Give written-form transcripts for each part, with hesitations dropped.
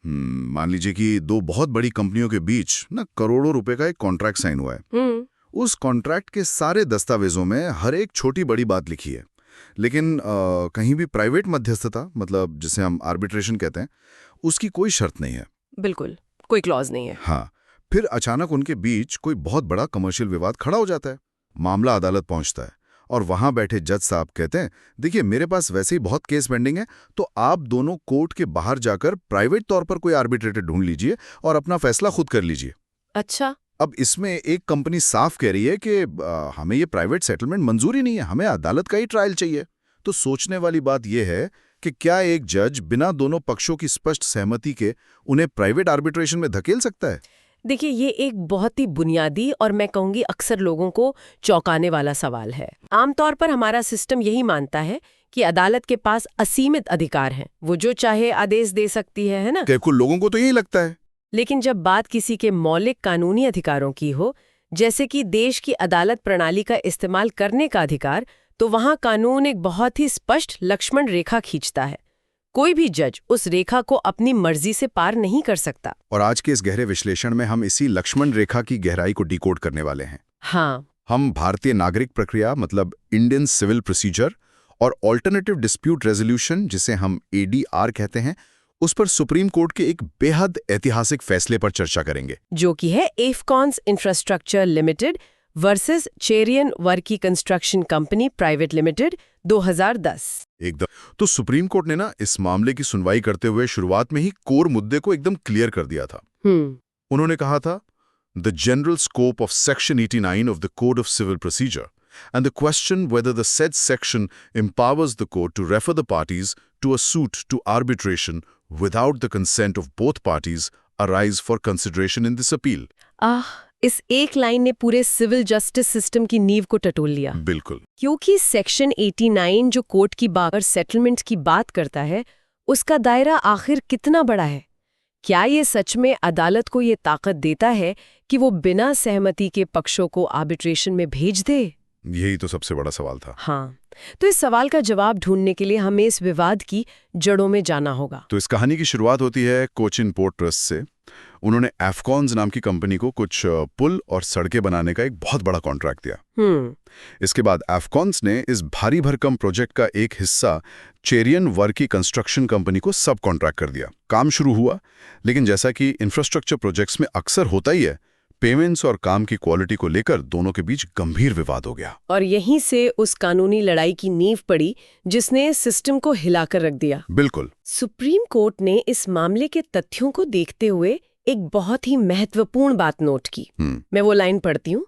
मान लीजिए कि दो बहुत बड़ी कंपनियों के बीच ना करोड़ों रुपए का एक कॉन्ट्रैक्ट साइन हुआ है। उस कॉन्ट्रैक्ट के सारे दस्तावेजों में हर एक छोटी बड़ी बात लिखी है, लेकिन कहीं भी प्राइवेट मध्यस्थता, मतलब जिसे हम आर्बिट्रेशन कहते हैं, उसकी कोई शर्त नहीं है। बिल्कुल, कोई क्लॉज नहीं है। हाँ, फिर अचानक उनके बीच कोई बहुत बड़ा कमर्शियल विवाद खड़ा हो जाता है। मामला अदालत पहुंचता है और वहां बैठे जज साहब कहते हैं, देखिए मेरे पास वैसे ही बहुत केस पेंडिंग है, तो आप दोनों कोर्ट के बाहर जाकर प्राइवेट तौर पर कोई आर्बिट्रेटर ढूंढ लीजिए और अपना फैसला खुद कर लीजिए। अच्छा। अब इसमें एक कंपनी साफ कह रही है कि हमें ये प्राइवेट सेटलमेंट मंजूर ही नहीं है, हमें अदालत का ही ट्रायल चाहिए। तो सोचने वाली बात यह है कि क्या एक जज बिना दोनों पक्षों की स्पष्ट सहमति के उन्हें प्राइवेट आर्बिट्रेशन में धकेल सकता है? देखिए, ये एक बहुत ही बुनियादी और मैं कहूंगी अक्सर लोगों को चौंकाने वाला सवाल है। आमतौर पर हमारा सिस्टम यही मानता है कि अदालत के पास असीमित अधिकार हैं, वो जो चाहे आदेश दे सकती है ना? कुछ लोगों को तो यही लगता है। लेकिन जब बात किसी के मौलिक कानूनी अधिकारों की हो, जैसे कि देश की अदालत प्रणाली का इस्तेमाल करने का अधिकार, तो वहां कानून एक बहुत ही स्पष्ट लक्ष्मण रेखा खींचता है। कोई भी जज उस रेखा को अपनी मर्जी से पार नहीं कर सकता। और आज के इस गहरे विश्लेषण में हम इसी लक्ष्मण रेखा की गहराई को डिकोड करने वाले हैं। हाँ, हम भारतीय नागरिक प्रक्रिया, मतलब इंडियन सिविल प्रोसीजर, और ऑल्टरनेटिव डिस्प्यूट रेजोल्यूशन, जिसे हम ADR कहते हैं, उस पर सुप्रीम कोर्ट के एक बेहद ऐतिहासिक फैसले पर चर्चा करेंगे, जो कि है Afcons infrastructure limited versus Cherian Varkey construction company private limited 2010। एकदम। तो सुप्रीम कोर्ट ने ना इस मामले की सुनवाई करते हुए शुरुआत में ही कोर मुद्दे को एकदम क्लियर कर दिया था। उन्होंने कहा था, the general scope of section 89 of the code of civil procedure and the question whether the said section empowers the court to refer the parties to a suit to arbitration without the consent of both parties arise for consideration in this appeal. इस एक line ने पूरे civil justice system की नींव को टटोल लिया। बिल्कुल। क्योंकि सेक्शन 89 जो कोर्ट की बाहर सेटलमेंट की बात करता है, उसका दायरा आखिर कितना बड़ा है? क्या ये सच में अदालत को ये ताकत देता है कि वो बिना सहमति के पक्षों को आर्बिट्रेशन में भेज दे? यही तो सबसे बड़ा सवाल था। हाँ, तो इस सवाल का जवाब ढूंढने के लिए हमें इस विवाद की जड़ों में जाना होगा। तो इस कहानी की शुरुआत होती है कोचिन पोर्ट ट्रस्ट से। उन्होंने एफकॉन्स नाम की कंपनी को कुछ पुल और सड़कें बनाने का एक बहुत बड़ा कॉन्ट्रैक्ट दिया। इसके बाद एफकॉन्स ने इस भारी भरकम प्रोजेक्ट का एक हिस्सा चेरियन वर्की कंस्ट्रक्शन कंपनी को सब कॉन्ट्रैक्ट कर दिया। काम शुरू हुआ, लेकिन जैसा कि इंफ्रास्ट्रक्चर प्रोजेक्ट्स में अक्सर होता ही है, पेमेंट्स और काम की क्वालिटी को लेकर दोनों के बीच गंभीर विवाद हो गया। और यहीं से उस कानूनी लड़ाई की नींव पड़ी जिसने सिस्टम को हिलाकर रख दिया। बिल्कुल। सुप्रीम कोर्ट ने इस मामले के तथ्यों को देखते हुए एक बहुत ही महत्वपूर्ण बात नोट की। मैं वो लाइन पढ़ती हूँ।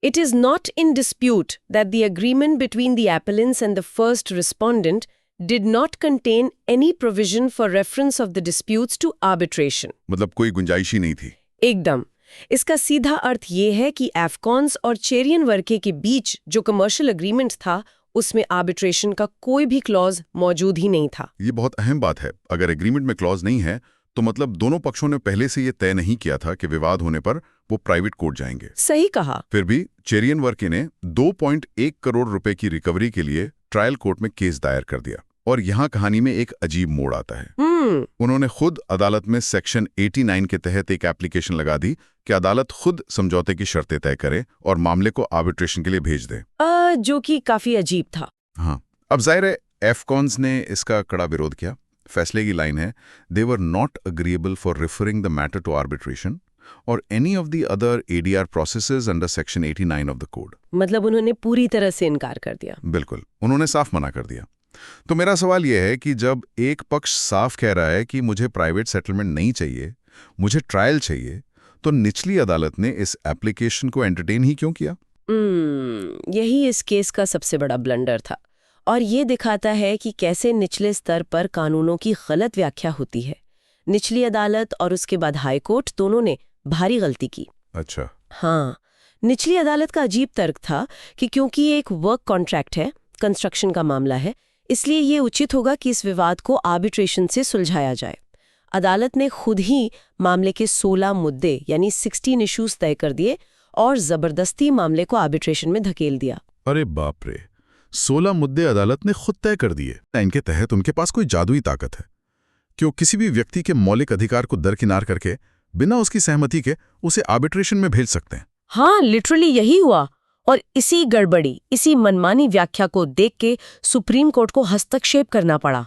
It is not in dispute that the agreement between the appellants and the first respondent did not contain any provision for reference of the disputes to arbitration. मतलब कोई गुंजाइश ही नहीं थी। एकदम। इसका सीधा अर्थ ये है कि एफकॉन्स और चेरियन वर्के के बीच जो कमर्शियल एग्रीमेंट था, उसमें आर्बिट्रेशन का कोई भी क्लॉज मौजूद ही नहीं था। ये बहुत अहम बात है। अगर एग्रीमेंट में क्लॉज नहीं है, तो मतलब दोनों पक्षों ने पहले से ये तय नहीं किया था कि विवाद होने पर वो प्राइवेट कोर्ट जाएंगे। सही कहा। फिर भी चेरियन वर्के ने 2.1 करोड़ रुपए की रिकवरी के लिए ट्रायल कोर्ट में केस दायर कर दिया। और यहाँ कहानी में एक अजीब मोड़ आता है। उन्होंने खुद अदालत में सेक्शन 89 के तहत एक एप्लीकेशन लगा दी कि अदालत खुद समझौते की शर्तें तय करे और मामले को आर्बिट्रेशन के लिए भेज दे, जो कि काफी अजीब था। हाँ, अब जाहिर है एफकॉन्स ने इसका कड़ा विरोध किया। फैसले की लाइन है, they were not agreeable for referring the matter to arbitration और any of the other ADR processes under section 89 of the code. मतलब उन्होंने पूरी तरह से इनकार कर दिया। बिल्कुल, उन्होंने साफ मना कर दिया। तो मेरा सवाल यह है कि जब एक पक्ष साफ कह रहा है कि मुझे प्राइवेट सेटलमेंट नहीं चाहिए, मुझे ट्रायल चाहिए, तो निचली अदालत ने इस एप्लीकेशन को एंटरटेन ही क्यों किया? यही इस केस का सबसे बड़ा ब्लंडर था और ये दिखाता है कि कैसे निचले स्तर पर कानूनों की गलत व्याख्या होती है। निचली अदालत और उसके बाद हाई कोर्ट दोनों ने भारी गलती की। अच्छा। हाँ, निचली अदालत का अजीब तर्क था कि क्योंकि ये एक वर्क कॉन्ट्रैक्ट है, कंस्ट्रक्शन का मामला है, इसलिए ये उचित होगा कि इस विवाद को आर्बिट्रेशन से सुलझाया जाए। अदालत ने खुद ही मामले के 16 मुद्दे यानी 16 इश्यूज तय कर दिए और जबरदस्ती मामले को आर्बिट्रेशन में धकेल दिया। अरे बाप रे, 16 मुद्दे अदालत ने खुद तय कर दिए। इनके तहत उनके पास कोई जादुई ताकत है। कि वो किसी भी व्यक्ति के मौलिक अधिकार को दरकिनार करके बिना उसकी सहमति के उसे आर्बिट्रेशन में भेज सकते हैं। हाँ, लिटरली यही हुआ। और इसी गड़बड़ी, इसी मनमानी व्याख्या को देख के सुप्रीम कोर्ट को हस्तक्षेप करना पड़ा।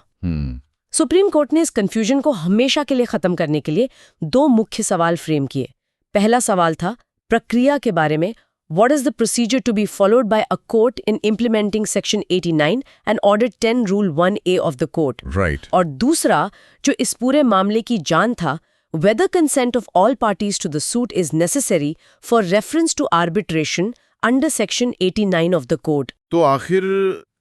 सुप्रीम कोर्ट ने इस कंफ्यूजन को हमेशा के लिए खत्म करने के लिए 2 मुख्य सवाल फ्रेम किए। पहला सवाल था प्रक्रिया के बारे में, What is the procedure to be followed by a court in implementing Section 89 and Order 10 Rule 1A of the court? Right. और दूसरा, जो इस पूरे मामले की जान था, whether consent of all parties to the suit is necessary for reference to arbitration under Section 89 of the court. तो आखिर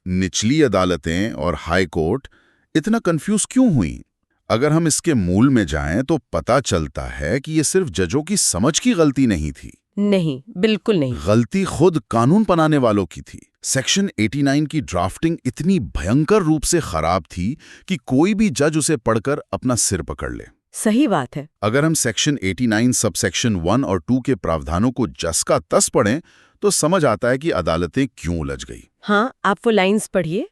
निचली अदालतें और हाई कोर्ट इतना कंफ्यूज क्यों हुई? अगर हम इसके मूल में जाएं तो पता चलता है कि ये सिर्फ जजों की समझ की गलती नहीं थी। नहीं, बिल्कुल नहीं। गलती खुद कानून बनाने वालों की थी। सेक्शन 89 की ड्राफ्टिंग इतनी भयंकर रूप से खराब थी कि कोई भी जज उसे पढ़कर अपना सिर पकड़ ले। सही बात है। अगर हम सेक्शन 89 सब सेक्शन 1 और 2 के प्रावधानों को जस का तस पढ़ें तो समझ आता है कि अदालतें क्यों उलझ गई। हाँ, आप वो लाइंस पढ़िए।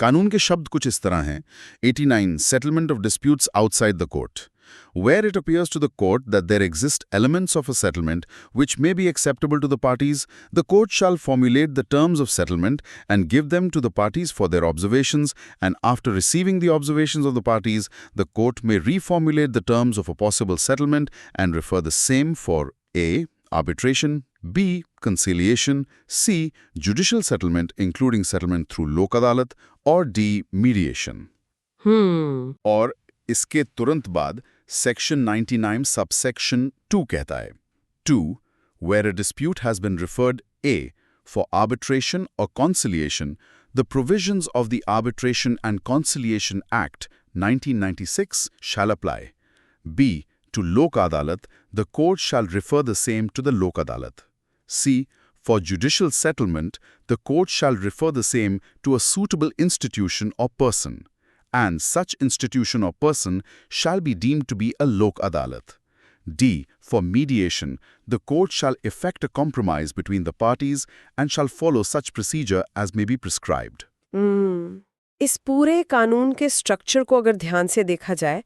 कानून के शब्द कुछ इस तरह हैं। 89 settlement of disputes outside the court, where it appears to the court that there exist elements of a settlement which may be acceptable to the parties, the court shall formulate the terms of settlement and give them to the parties for their observations, and after receiving the observations of the parties, the court may reformulate the terms of a possible settlement and refer the same for A. arbitration, B. conciliation, C. judicial settlement including settlement through lok adalat, or D. mediation. और इसके तुरंत बाद section 99 subsection 2 कहता है 2. Where a dispute has been referred A. for arbitration or conciliation, the provisions of the Arbitration and Conciliation Act 1996 shall apply. B. To Lok Adalat, the court shall refer the same to the Lok Adalat. C. For judicial settlement, the court shall refer the same to a suitable institution or person, and such institution or person shall be deemed to be a Lok Adalat. D. For mediation, the court shall effect a compromise between the parties and shall follow such procedure as may be prescribed. इस पूरे कानून के structure को अगर ध्यान से देखा जाए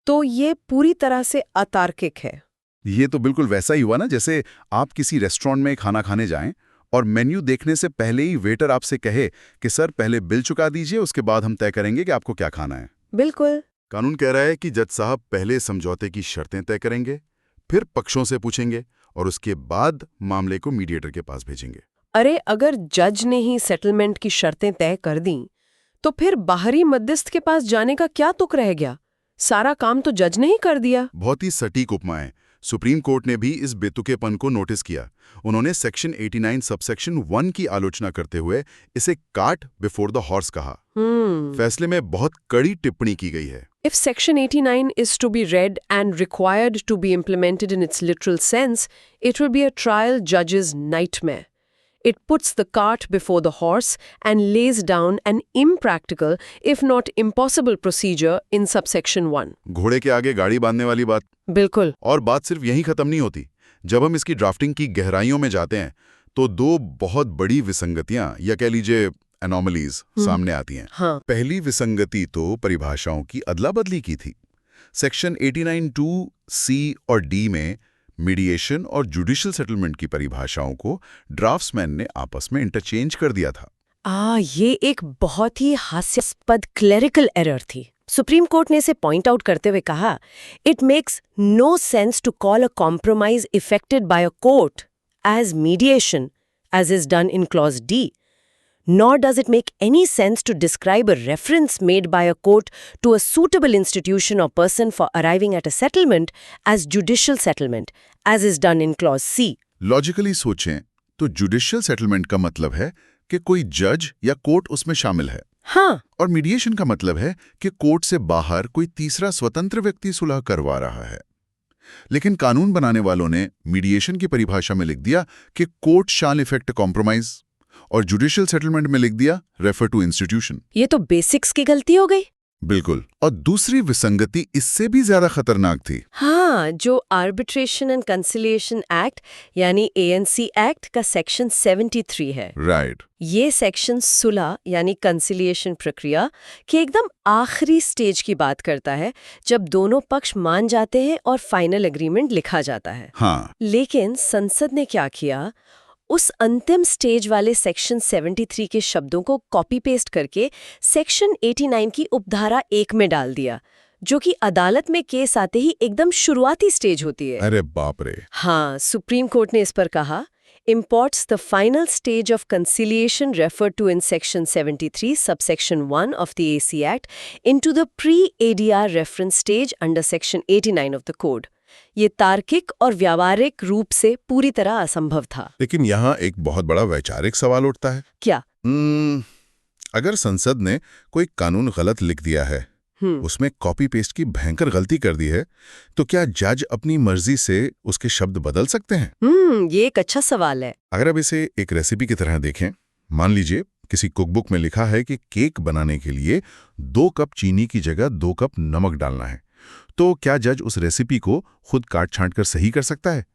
तो ये पूरी तरह से अतार्किक है। ये तो बिल्कुल वैसा ही हुआ ना जैसे आप किसी रेस्टोरेंट में खाना खाने जाएं और मेन्यू देखने से पहले ही वेटर आपसे कहे कि सर पहले बिल चुका दीजिए, उसके बाद हम तय करेंगे कि आपको क्या खाना है। बिल्कुल। कानून कह रहा है कि जज साहब पहले समझौते की शर्तें तय करेंगे, फिर पक्षों से पूछेंगे और उसके बाद मामले को मीडिएटर के पास भेजेंगे। अरे अगर जज ने ही सेटलमेंट की शर्तें तय कर दी तो फिर बाहरी मध्यस्थ के पास जाने का क्या तुक रह गया? सारा काम तो जज ने ही कर दिया। बहुत ही सटीक उपमा है। सुप्रीम कोर्ट ने भी इस बेतुकेपन को नोटिस किया। उन्होंने सेक्शन 89 सबसेक्शन 1 की आलोचना करते हुए इसे कार्ट बिफोर द हॉर्स कहा। फैसले में बहुत कड़ी टिप्पणी की गई है। If Section 89 is to be read and required to be implemented in its literal sense, it will be a trial judge's nightmare. It puts the cart before the horse and lays down an impractical, if not impossible procedure in subsection 1. घोड़े के आगे गाड़ी बांधने वाली बात। बिल्कुल। और बात सिर्फ यहीं खत्म नहीं होती। जब हम इसकी ड्राफ्टिंग की गहराइयों में जाते हैं तो 2 बहुत बड़ी विसंगतियां या कह लीजिए एनोमलीज सामने आती हैं। हाँ। पहली विसंगति तो परिभाषाओं की अदला-बदली की थी। सेक्शन 89(2) C और D में मीडिएशन और जुडिशियल सेटलमेंट की परिभाषाओं को ड्राफ्ट्समैन ने आपस में इंटरचेंज कर दिया था। ये एक बहुत ही हास्यास्पद क्लेरिकल एरर थी। सुप्रीम कोर्ट ने इसे पॉइंट आउट करते हुए कहा, it makes no sense to call a compromise effected by a court as mediation as is done in clause D. Nor does it make any sense to describe a reference made by a court to a suitable institution or person for arriving at a settlement as judicial settlement, as is done in clause C. Logically सोचें तो judicial settlement का मतलब है कि कोई जज या court उसमें शामिल है। हाँ। और मीडिएशन का मतलब है कि कोर्ट से बाहर कोई तीसरा स्वतंत्र व्यक्ति सुलह करवा रहा है। लेकिन कानून बनाने वालों ने मीडिएशन की परिभाषा में लिख दिया कि court shell effect a compromise और जुडिशियल सेटलमेंट में लिख दिया रेफर टू इंस्टीट्यूशन। ये तो बेसिक्स की गलती हो गई। बिल्कुल। और दूसरी विसंगति इससे भी ज्यादा खतरनाक थी। हाँ, जो आर्बिट्रेशन एंड कंसिलिएशन एक्ट यानी ANC एक्ट का सेक्शन 73 है। राइट। ये सेक्शन सुलह यानी कंसिलिएशन प्रक्रिया के एकदम आखिरी स्टेज की बात करता है, जब दोनों पक्ष मान जाते हैं और फाइनल एग्रीमेंट लिखा जाता है। हाँ। लेकिन संसद ने क्या किया, उस अंतिम स्टेज वाले सेक्शन 73 के शब्दों को कॉपी पेस्ट करके सेक्शन 89 की उपधारा 1 में डाल दिया, जो कि अदालत में केस आते ही एकदम शुरुआती स्टेज होती है। अरे बाप रे। हाँ, सुप्रीम कोर्ट ने इस पर कहा, imports the final stage of conciliation referred to in section 73 subsection 1 of the AC Act into the pre-ADR reference stage under section 89 of the code. ये तार्किक और व्यावहारिक रूप से पूरी तरह असंभव था। लेकिन यहाँ एक बहुत बड़ा वैचारिक सवाल उठता है। क्या? अगर संसद ने कोई कानून गलत लिख दिया है, उसमें कॉपी पेस्ट की भयंकर गलती कर दी है, तो क्या जज अपनी मर्जी से उसके शब्द बदल सकते हैं? ये एक अच्छा सवाल है। अगर अब इसे एक रेसिपी की तरह देखें, मान लीजिए किसी कुकबुक में लिखा है कि केक बनाने के लिए 2 कप चीनी की जगह 2 कप नमक डालना है, तो क्या जज उस रेसिपी को खुद काट छांट कर सही कर सकता है?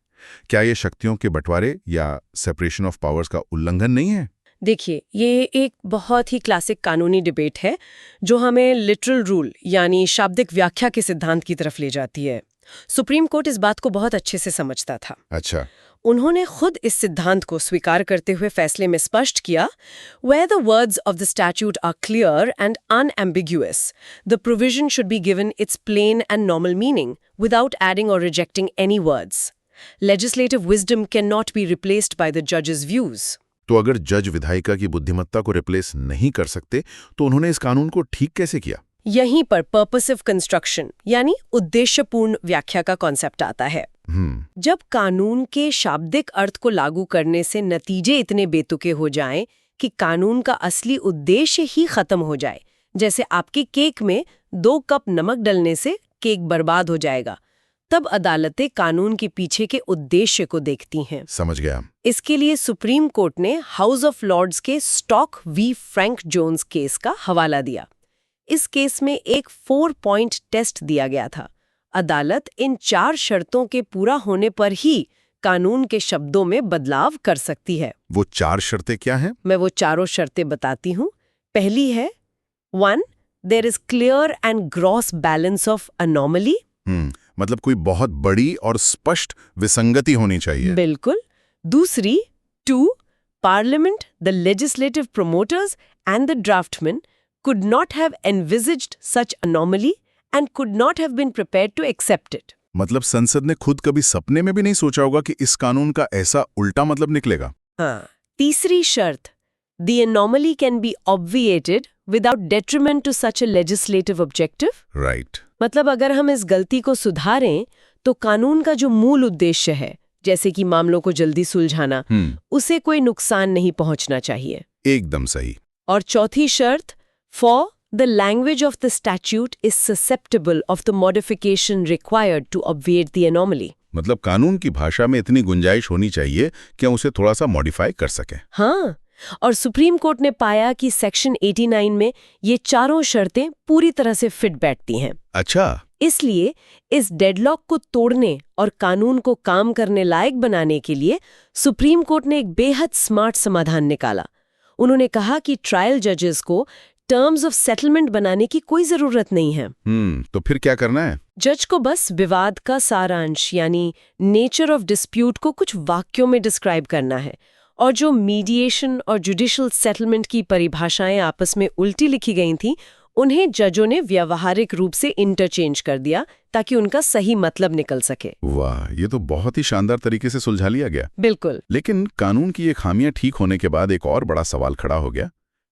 क्या ये शक्तियों के बंटवारे या सेपरेशन ऑफ पावर्स का उल्लंघन नहीं है? देखिए, ये एक बहुत ही क्लासिक कानूनी डिबेट है जो हमें लिटरल रूल यानी शाब्दिक व्याख्या के सिद्धांत की तरफ ले जाती है। सुप्रीम कोर्ट इस बात को बहुत अच्छे से समझता था। अच्छा। उन्होंने खुद इस सिद्धांत को स्वीकार करते हुए फैसले में स्पष्ट किया, where the words of the statute are clear and unambiguous, the provision should be given its plain and normal meaning without adding or rejecting any words. Legislative wisdom cannot be replaced by the judge's views. तो अगर जज विधायिका की बुद्धिमत्ता को replace नहीं कर सकते, तो उन्होंने इस कानून को ठीक कैसे किया? यहीं पर पर्पसिव कंस्ट्रक्शन यानी उद्देश्यपूर्ण व्याख्या का कॉन्सेप्ट आता है। जब कानून के शाब्दिक अर्थ को लागू करने से नतीजे इतने बेतुके हो जाएं कि कानून का असली उद्देश्य ही खत्म हो जाए, जैसे आपके केक में 2 कप नमक डलने से केक बर्बाद हो जाएगा, तब अदालतें कानून के पीछे के उद्देश्य को देखती हैं। समझ गया। इसके लिए सुप्रीम कोर्ट ने हाउस ऑफ लॉर्ड्स के Stock v Frank Jones case का हवाला दिया। इस केस में एक 4 पॉइंट टेस्ट दिया गया था। अदालत इन 4 शर्तों के पूरा होने पर ही कानून के शब्दों में बदलाव कर सकती है। वो 4 शर्तें क्या हैं? मैं वो चारों शर्तें बताती हूँ। पहली है 1. There is clear and gross balance of anomaly. मतलब कोई बहुत बड़ी और स्पष्ट विसंगति होनी चाहिए। बिल्कुल। दूसरी 2. Parliament, the legislative promoters and the draftsman could not have envisaged such anomaly and could not have been prepared to accept it. मतलब संसद ने खुद कभी सपने में भी नहीं सोचा होगा कि इस कानून का ऐसा उल्टा मतलब निकलेगा। हाँ। तीसरी शर्त, the anomaly can be obviated without detriment to such a legislative objective. Right. मतलब अगर हम इस गलती को सुधारें तो कानून का जो मूल उद्देश्य है, जैसे कि मामलों को जल्दी सुलझाना, उसे कोई नुकसान नहीं पहुंचना चाहिए। एकदम सही। और चौथी शर्त, For the language of the statute is susceptible of the modification required to obviate the anomaly. मतलब कानून की भाषा में इतनी गुंजाइश होनी चाहिए कि हम उसे थोड़ा सा मॉडिफाई कर सकें। हाँ, और सुप्रीम कोर्ट ने पाया कि सेक्शन 89 में ये चारों शर्तें पूरी तरह से फिट बैठती हैं। अच्छा। इसलिए इस डेडलॉक को तोड़ने और कानून को काम करने लायक बनाने के लिए सुप्रीम कोर्ट ने एक बेहद स्मार्ट समाधान निकाला। उन्होंने कहा कि ट्रायल जजेस को टर्म्स ऑफ सेटलमेंट बनाने की कोई जरूरत नहीं है। तो फिर क्या करना है? जज को बस विवाद का सारांश यानी नेचर ऑफ डिस्प्यूट को कुछ वाक्यों में डिस्क्राइब करना है, और जो मीडिएशन और जुडिशियल सेटलमेंट की परिभाषाएं आपस में उल्टी लिखी गई थीं, उन्हें जजों ने व्यावहारिक रूप से इंटरचेंज कर दिया ताकि उनका सही मतलब निकल सके। वाह, ये तो बहुत ही शानदार तरीके से सुलझा लिया गया। बिल्कुल। लेकिन कानून की ये खामियां ठीक होने के बाद एक और बड़ा सवाल खड़ा हो गया,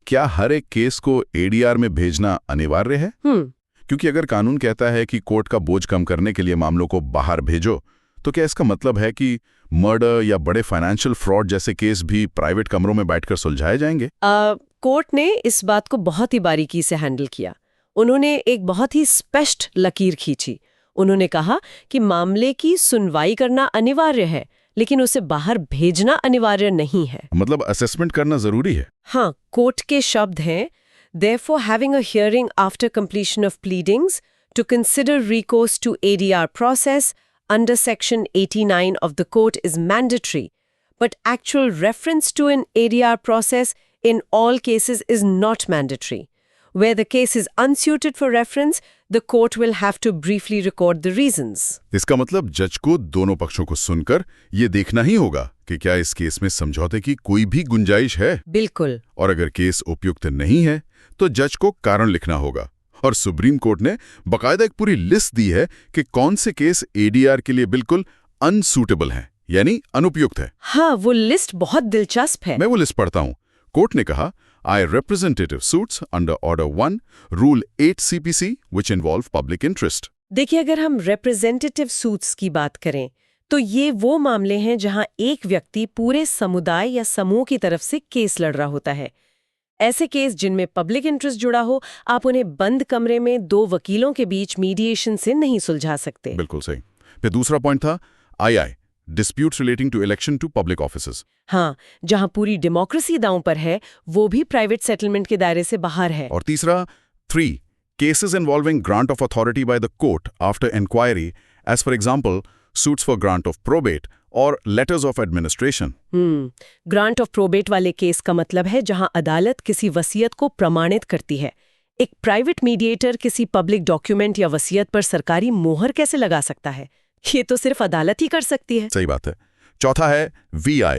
क्या हर एक केस को ADR में भेजना अनिवार्य है? क्योंकि अगर कानून कहता है कि कोर्ट का बोझ कम करने के लिए मामलों को बाहर भेजो, तो क्या इसका मतलब है कि मर्डर या बड़े फाइनेंशियल फ्रॉड जैसे केस भी प्राइवेट कमरों में बैठकर सुलझाए जाएंगे? कोर्ट ने इस बात को बहुत ही बारीकी से हैंडल किया। उन्होंने एक बहुत ही स्पष्ट लकीर खींची। उन्होंने कहा कि मामले की सुनवाई करना अनिवार्य है, लेकिन उसे बाहर भेजना अनिवार्य नहीं है। मतलब असेसमेंट करना जरूरी है। हाँ, कोर्ट के शब्द हैं, Therefore, having a hearing after completion of pleadings to consider recourse to ADR process under Section 89 of the Court is mandatory, but actual reference to an ADR process in all cases is not mandatory. Where the case is unsuited for reference, the court will have to briefly record the reasons. इसका मतलब जज को दोनों पक्षों को सुनकर ये देखना ही होगा कि क्या इस केस में समझौते की कोई भी गुंजाइश है। बिल्कुल। और अगर केस उपयुक्त नहीं है तो जज को कारण लिखना होगा। और सुप्रीम कोर्ट ने बकायदा एक पूरी लिस्ट दी है कि कौन से केस एडीआर के लिए बिल्कुल अनसूटेबल हैं, यानी अनुपयुक्त है। हाँ, वो लिस्ट बहुत दिलचस्प है। मैं वो लिस्ट पढ़ता हूँ। कोर्ट ने कहा, I representative suits under Order 1, Rule 8 CPC, which involve public interest. देखिए, अगर हम रिप्रेजेंटेटिव सूट्स की बात करें तो ये वो मामले हैं जहां एक व्यक्ति पूरे समुदाय या समूह की तरफ से केस लड़ रहा होता है। ऐसे केस जिनमें पब्लिक इंटरेस्ट जुड़ा हो, आप उन्हें बंद कमरे में दो वकीलों के बीच मीडिएशन से नहीं सुलझा सकते। बिल्कुल सही। फिर दूसरा पॉइंट था II, Disputes relating to election to public offices. हाँ, जहां पूरी डेमोक्रेसी दांव पर है, वो भी प्राइवेट सेटलमेंट के दायरे से बाहर है। और तीसरा 3, Cases involving grant of authority by the court after inquiry, as for example, suits for grant of probate or letters of administration. Grant of probate वाले केस का मतलब है जहां अदालत किसी वसीयत को प्रमाणित करती है। एक प्राइवेट मीडिएटर किसी पब्लिक डॉक्यूमेंट या वसीयत पर सरकारी मोहर कैसे लगा सकता है? ये तो सिर्फ अदालत ही कर सकती है। सही बात है। चौथा है VI,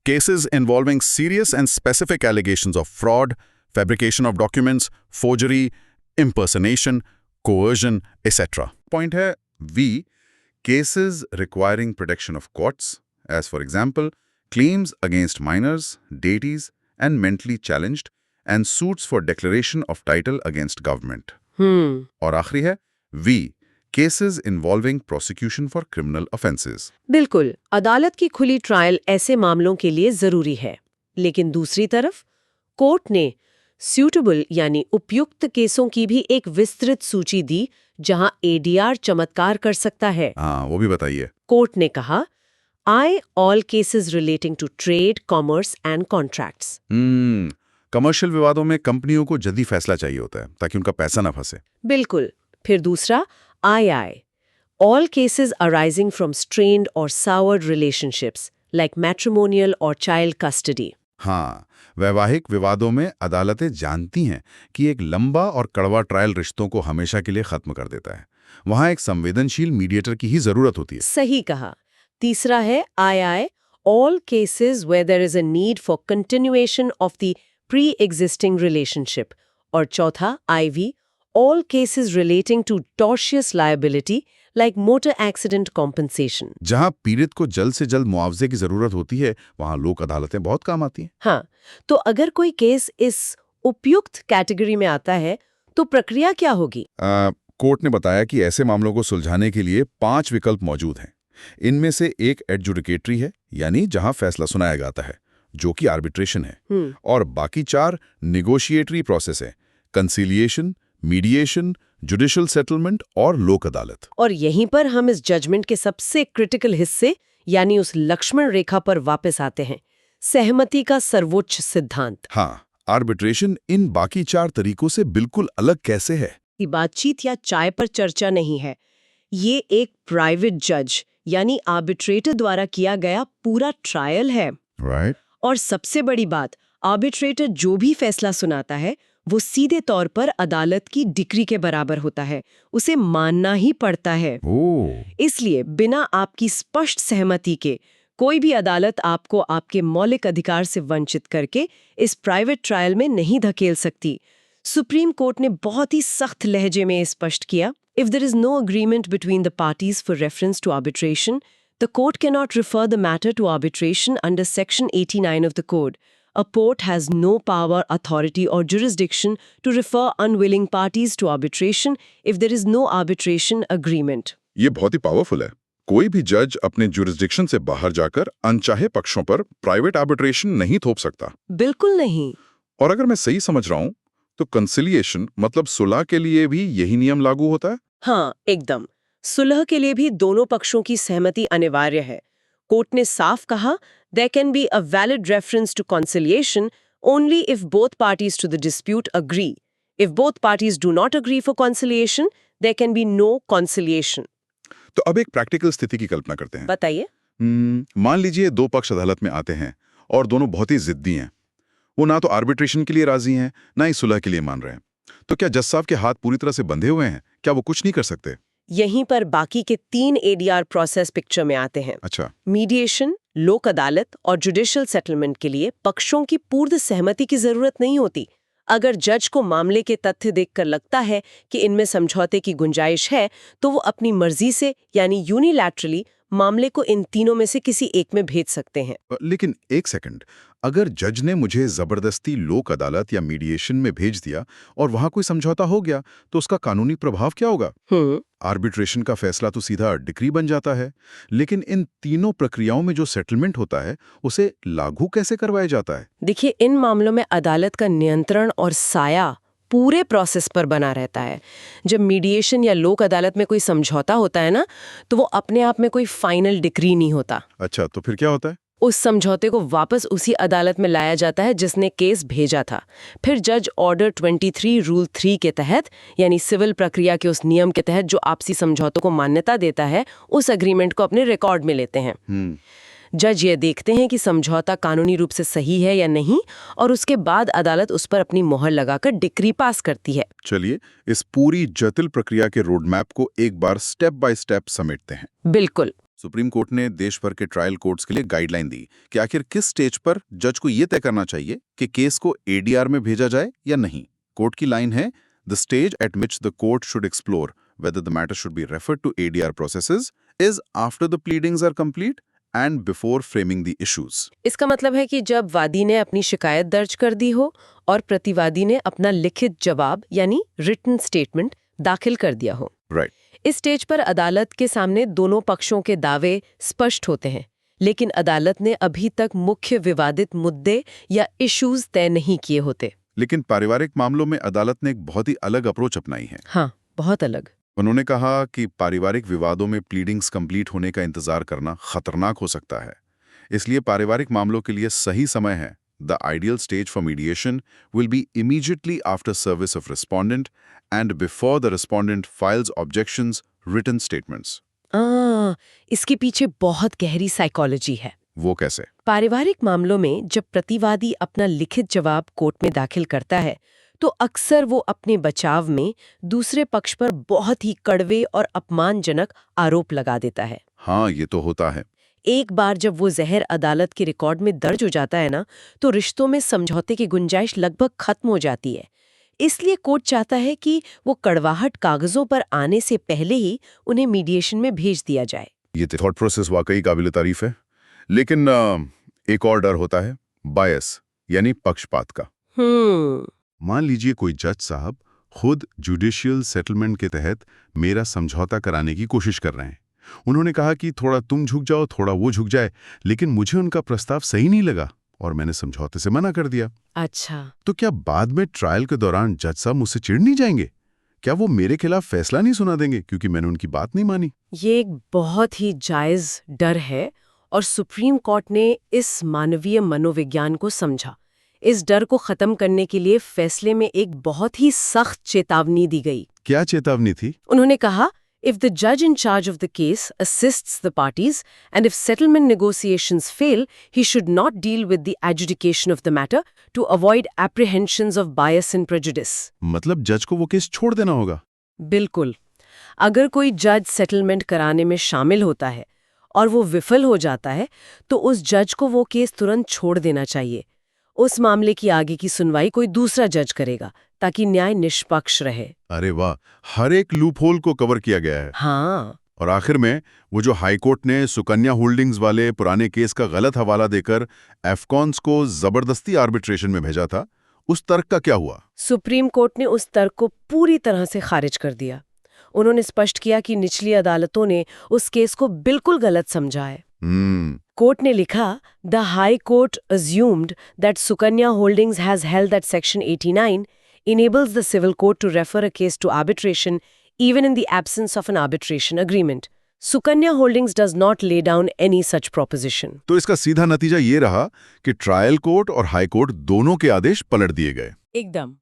Cases involving serious and specific allegations of fraud, fabrication of documents, forgery, impersonation, coercion, etc. Point है V, Cases requiring protection of courts, as for example, claims against minors, deities, and mentally challenged, and suits for declaration of title against government. और आखिरी है V, Cases involving prosecution for criminal offenses. बिल्कुल, अदालत की खुली trial ऐसे मामलों के लिए जरूरी है। लेकिन दूसरी तरफ कोर्ट ने सूटेबल यानी उपयुक्त केसों की भी एक विस्तृत सूची दी जहां एडीआर चमत्कार कर सकता है। हाँ, वो भी बताइए। कोर्ट ने कहा, I all cases relating to trade, commerce and contracts. Commercial विवादों में कंपनियों को जल्दी फैसला चाहिए होता है ताकि उनका पैसा ना फंसे। बिल्कुल। फिर दूसरा II, all cases arising from strained or soured relationships like matrimonial or child custody. हाँ, वैवाहिक विवादों में अदालतें जानती हैं कि एक लंबा और कड़वा ट्रायल रिश्तों को हमेशा के लिए खत्म कर देता है। वहाँ एक संवेदनशील मीडिएटर की ही जरूरत होती है। सही कहा। तीसरा है II, all cases where there is a need for continuation of the pre-existing relationship. और चौथा IV, all cases relating to tortious liability like motor accident compensation. जहां पीड़ित को जल्द से जल्द मुआवजे की जरूरत होती है, वहां लोक अदालतें बहुत काम आती हैं। हाँ, तो अगर कोई केस इस उपयुक्त कैटेगरी में आता है तो प्रक्रिया क्या होगी? कोर्ट ने बताया कि ऐसे मामलों को सुलझाने के लिए 5 विकल्प मौजूद हैं। इनमें से एक एडजुडिकेटरी है, यानी जहां फैसला सुनाया जाता है, जो कि आर्बिट्रेशन है, और बाकी 4 निगोशिएटरी प्रोसेस है, कंसिलिएशन, मीडिएशन, जुडिशियल सेटलमेंट और लोक अदालत। और यहीं पर हम इस जजमेंट के सबसे क्रिटिकल हिस्से यानी उस लक्ष्मण रेखा पर वापस आते हैं, सहमति का सर्वोच्च सिद्धांत। हाँ, आर्बिट्रेशन इन बाकी 4 तरीकों से बिल्कुल अलग कैसे है? ये बातचीत या चाय पर चर्चा नहीं है। ये एक प्राइवेट जज यानी आर्बिट्रेटर द्वारा किया गया पूरा ट्रायल है। राइट। और सबसे बड़ी बात, आर्बिट्रेटर जो भी फैसला सुनाता है वो सीधे तौर पर अदालत की डिक्री के बराबर होता है, उसे मानना ही पड़ता है। इसलिए बिना आपकी स्पष्ट सहमति के कोई भी अदालत आपको आपके मौलिक अधिकार से वंचित करके इस प्राइवेट ट्रायल में नहीं धकेल सकती। सुप्रीम कोर्ट ने बहुत ही सख्त लहजे में स्पष्ट किया, if there is no agreement between the parties for reference to arbitration, the court can not refer the matter to arbitration under section 89 of the code. A court has no power, authority or jurisdiction to refer unwilling parties to arbitration if there is no arbitration agreement. ये बहुत ही powerful है। कोई भी जज अपने jurisdiction से बाहर जाकर अनचाहे पक्षों पर प्राइवेट आर्बिट्रेशन नहीं थोप सकता। बिल्कुल नहीं। और अगर मैं सही समझ रहा हूँ तो कंसिलिएशन मतलब सुलह के लिए भी यही नियम लागू होता है? हाँ, एकदम। सुलह के लिए भी दोनों पक्षों की सहमति अनिवार्य है। कोर्ट ने साफ कहा, there can be a valid reference to conciliation Only if both parties to the dispute agree. If both parties do not agree for conciliation, there can be no conciliation. तो अब एक प्रैक्टिकल स्थिति की कल्पना करते हैं। बताइए। मान लीजिए दो पक्ष अदालत में आते हैं और दोनों बहुत ही जिद्दी हैं। वो ना तो आर्बिट्रेशन के लिए राजी हैं, ना ही सुलह के लिए मान रहे हैं। तो क्या जज साहब के हाथ पूरी तरह से बंधे हुए हैं? क्या वो कुछ नहीं कर सकते? यहीं पर बाकी के 3 ADR प्रोसेस पिक्चर में आते हैं। अच्छा। मीडिएशन, लोक अदालत और जुडिशियल सेटलमेंट के लिए पक्षों की पूर्ण सहमति की जरूरत नहीं होती। अगर जज को मामले के तथ्य देखकर लगता है कि इनमें समझौते की गुंजाइश है, तो वो अपनी मर्जी से यानी यूनिलैटरली मामले को इन तीनों में से किसी एक में भेज सकते हैं। लेकिन एक सेकंड, अगर जज ने मुझे जबरदस्ती लोक अदालत या मीडिएशन में भेज दिया और वहां कोई समझौता हो गया, तो उसका कानूनी प्रभाव क्या होगा? आर्बिट्रेशन का फैसला तो सीधा डिक्री बन जाता है, लेकिन इन तीनों प्रक्रियाओं में जो सेटलमेंट होता है उसे लागू कैसे करवाया जाता है? देखिए, इन मामलों में अदालत का नियंत्रण और साया पूरे प्रोसेस पर बना रहता है। जब मीडिएशन या लोक अदालत में कोई समझौता होता है ना, तो वो अपने आप में कोई फाइनल डिक्री नहीं होता। अच्छा, तो फिर क्या होता है? उस समझौते को वापस उसी अदालत में लाया जाता है जिसने केस भेजा था। फिर जज ऑर्डर 23 रूल 3 के तहत, यानी सिविल प्रक्रिया के उस नियम के तहत जो आपसी समझौतों को मान्यता देता है, उस एग्रीमेंट को अपने रिकॉर्ड में लेते हैं। जज ये देखते हैं कि समझौता कानूनी रूप से सही है या नहीं, और उसके बाद अदालत उस पर अपनी मोहर लगाकर डिक्री पास करती है। चलिए, इस पूरी जटिल प्रक्रिया के रोड मैप को एक बार स्टेप बाय स्टेप समेटते हैं। बिल्कुल। सुप्रीम कोर्ट ने देश भर के ट्रायल कोर्ट्स के लिए गाइडलाइन दी कि आखिर किस स्टेज पर जज को यह तय करना चाहिए कि केस को ADR में भेजा जाए या नहीं। कोर्ट की लाइन है, the stage eight which the court should explore whether the matter should be referred to ADR processes is after the pleadings are complete and before framing the issues. इसका मतलब है कि जब वादी ने अपनी शिकायत दर्ज कर दी हो और प्रतिवादी ने अपना लिखित जवाब यानी रिटन स्टेटमेंट दाखिल कर दिया हो। Right. इस स्टेज पर अदालत के सामने दोनों पक्षों के दावे स्पष्ट होते हैं, लेकिन अदालत ने अभी तक मुख्य विवादित मुद्दे या इश्यूज तय नहीं किए होते। लेकिन पारिवारिक मामलों में अदालत ने एक बहुत ही अलग अप्रोच अपनाई है। हाँ, बहुत अलग। उन्होंने कहा कि पारिवारिक विवादों में प्लीडिंग्स कंप्लीट होने का इंतजार करना खतरनाक हो सकता है, इसलिए पारिवारिक मामलों के लिए सही समय है। The ideal stage for mediation will be immediately after service of respondent and before the respondent files objections, written statements. इसके पीछे बहुत गहरी साइकोलॉजी है। वो कैसे? पारिवारिक मामलों में जब प्रतिवादी अपना लिखित जवाब कोर्ट में दाखिल करता है, तो अक्सर वो अपने बचाव में दूसरे पक्ष पर बहुत ही कड़वे और अपमानजनक आरोप लगा देता है। हाँ, ये तो होता है। एक बार जब वो जहर अदालत के रिकॉर्ड में दर्ज हो जाता है ना, तो रिश्तों में समझौते की गुंजाइश लगभग खत्म हो जाती है। इसलिए कोर्ट चाहता है कि वो कड़वाहट कागजों पर आने से पहले ही उन्हें मीडिएशन में भेज दिया जाए। ये थॉट प्रोसेस वाकई काबिल तारीफ है, लेकिन एक और डर होता है, बायस यानी पक्षपात का। मान लीजिए कोई जज साहब खुद जुडिशियल सेटलमेंट के तहत मेरा समझौता कराने की कोशिश कर रहे हैं। उन्होंने कहा कि थोड़ा तुम झुक जाओ, थोड़ा वो झुक जाए, लेकिन मुझे उनका प्रस्ताव सही नहीं लगा और मैंने समझौते से मना कर दिया। अच्छा, तो क्या बाद में ट्रायल के दौरान जज साहब मुझसे चिढ़ नहीं जाएंगे? क्या वो मेरे खिलाफ फैसला नहीं सुना देंगे क्योंकि मैंने उनकी बात नहीं मानी? ये एक बहुत ही जायज डर है और सुप्रीम कोर्ट ने इस मानवीय मनोविज्ञान को समझा। इस डर को खत्म करने के लिए फैसले में एक बहुत ही सख्त चेतावनी दी गई। क्या चेतावनी थी? उन्होंने कहा, if the judge in charge of the case assists the parties and if settlement negotiations fail, he should not deal with the adjudication of the matter to avoid apprehensions of bias and prejudice. मतलब जज को वो case छोड़ देना होगा? बिल्कुल। अगर कोई जज सेटलमेंट कराने में शामिल होता है और वो विफल हो जाता है, तो उस जज को वो केस तुरंत छोड़ देना चाहिए। उस मामले की आगे की सुनवाई कोई दूसरा जज करेगा ताकि न्याय निष्पक्ष रहे। अरे वाह, हर एक लूपहोल को कवर किया गया है। हाँ। और आखिर में वो जो हाईकोर्ट ने सुकन्या होल्डिंग्स वाले पुराने केस का गलत हवाला देकर एफकॉन्स को जबरदस्ती आर्बिट्रेशन में भेजा था, उस तर्क का क्या हुआ? सुप्रीम कोर्ट ने उस तर्क को पूरी तरह से खारिज कर दिया। उन्होंने स्पष्ट किया कि निचली अदालतों ने उस केस को बिल्कुल गलत समझा है। कोर्ट ने लिखा, the high court assumed that Sukanya Holdings has held that Section 89 enables the civil court to refer a case to arbitration even in the absence of an arbitration agreement. Sukanya holdings does not lay down any such proposition. तो इसका सीधा नतीजा ये रहा कि trial court और high court दोनों के आदेश पलट दिए गए। एकदम।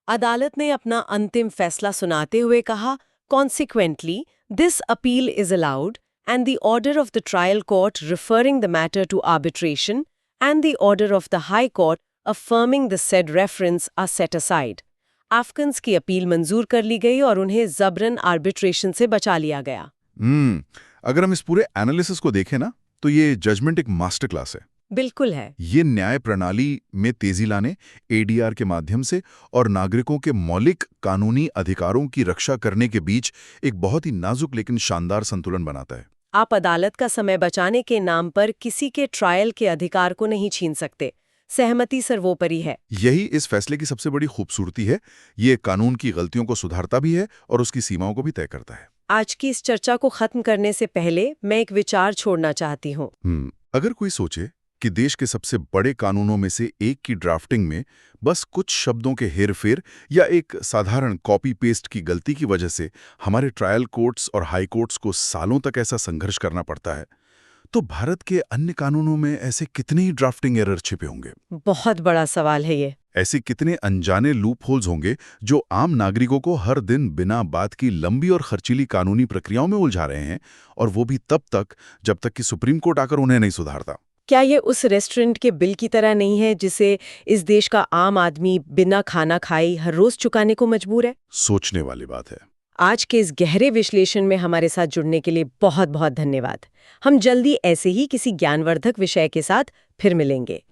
अदालत ने अपना अंतिम फैसला सुनाते हुए कहा, consequently this appeal is allowed and the order of the trial court referring the matter to arbitration and the order of the high court affirming the said reference are set aside. Afcons की अपील मंजूर कर ली गई और उन्हें जबरन arbitration से बचा लिया गया। अगर हम इस पूरे एनालिसिस को देखें ना, तो ये जजमेंट एक मास्टर क्लास है। बिल्कुल है। ये न्याय प्रणाली में तेजी लाने, एडीआर के माध्यम से और नागरिकों के मौलिक कानूनी अधिकारों की रक्षा करने के बीच एक बहुत ही नाजुक लेकिन शानदार संतुलन बनाता है। आप अदालत का समय बचाने के नाम पर किसी के ट्रायल के अधिकार को नहीं छीन सकते। सहमति सर्वोपरि है। यही इस फैसले की सबसे बड़ी खूबसूरती है। ये कानून की गलतियों को सुधारता भी है और उसकी सीमाओं को भी तय करता है। आज की इस चर्चा को खत्म करने से पहले मैं एक विचार छोड़ना चाहती हूँ। अगर कोई सोचे कि देश के सबसे बड़े कानूनों में से एक की ड्राफ्टिंग में बस कुछ शब्दों के हेरफेर या एक साधारण कॉपी पेस्ट की गलती की वजह से हमारे ट्रायल कोर्ट्स और हाई कोर्ट्स को सालों तक ऐसा संघर्ष करना पड़ता है, तो भारत के अन्य कानूनों में ऐसे कितने ही ड्राफ्टिंग एरर छिपे होंगे? बहुत बड़ा सवाल है ये। ऐसे कितने अनजाने लूप होल्स होंगे जो आम नागरिकों को हर दिन बिना बात की लंबी और खर्चीली कानूनी प्रक्रियाओं में उलझा रहे हैं, और वो भी तब तक जब तक कि सुप्रीम कोर्ट आकर उन्हें नहीं सुधारता। क्या ये उस रेस्टोरेंट के बिल की तरह नहीं है जिसे इस देश का आम आदमी बिना खाना खाए हर रोज चुकाने को मजबूर है? सोचने वाली बात है। आज के इस गहरे विश्लेषण में हमारे साथ जुड़ने के लिए बहुत बहुत धन्यवाद। हम जल्दी ऐसे ही किसी ज्ञानवर्धक विषय के साथ फिर मिलेंगे।